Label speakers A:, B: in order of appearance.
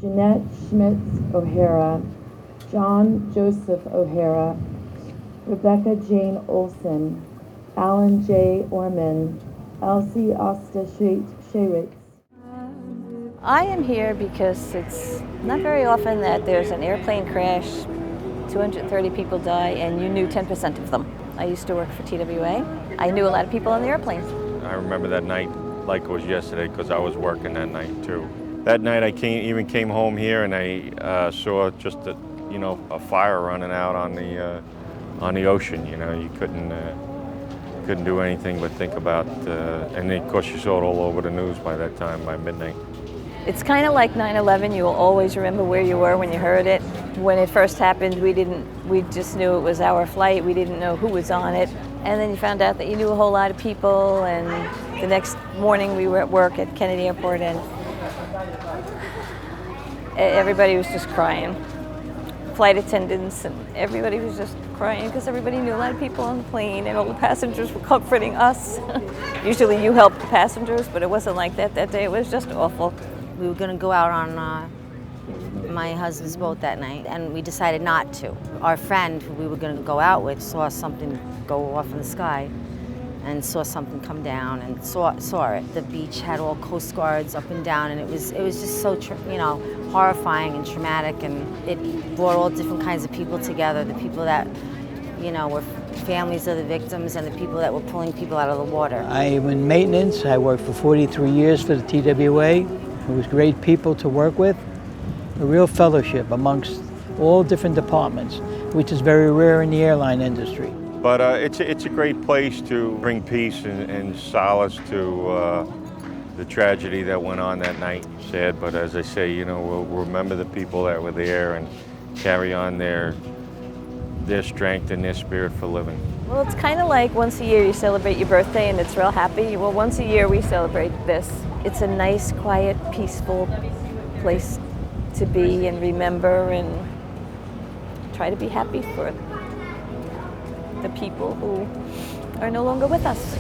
A: Jeanette Schmid O'Hara, John Joseph O'Hara, Rebecca Jane Olson, Alan J. Orman, Elsie Asta Shewitz.
B: I am here because it's not very often that there's an airplane crash, 230 people die, and you knew 10% of them. I used to work for TWA. I knew a lot of people on the airplane.
C: I remember that night like it was yesterday because I was working that night too. That night I came home here and I saw just a fire running out on the ocean. You know, you couldn't do anything but think about, and of course you saw it all over the news by that time, by midnight.
B: It's kind of like 9/11. You will always remember where you were when you heard it. When it first happened, we just knew it was our flight. We didn't know who was on it. And then you found out that you knew a whole lot of people, and the next morning we were at work at Kennedy Airport and everybody was just crying. Flight attendants and everybody was just crying because everybody knew a lot of people on the plane and all the passengers were comforting us. Usually you help the passengers, but it wasn't like that that day. It was just awful.
D: We were going to go out on my husband's boat that night, and we decided not to. Our friend who we were going to go out with saw something go off in the sky and saw something come down and saw it. The beach had all Coast Guards up and down, and it was just so horrifying and traumatic, and it brought all different kinds of people together, the people that were families of the victims and the people that were pulling people out of the water.
E: I am in maintenance. I worked for 43 years for the TWA. It was great people to work with, a real fellowship amongst all different departments, which is very rare in the airline industry.
C: But it's a great place to bring peace and solace to the tragedy that went on that night. Sad, but as I say, we'll remember the people that were there and carry on their strength and their spirit for living.
B: Well, it's kind of like once a year you celebrate your birthday and it's real happy. Well, once a year we celebrate this. It's a nice, quiet, peaceful place to be and remember and try to be happy for the people who are no longer with us.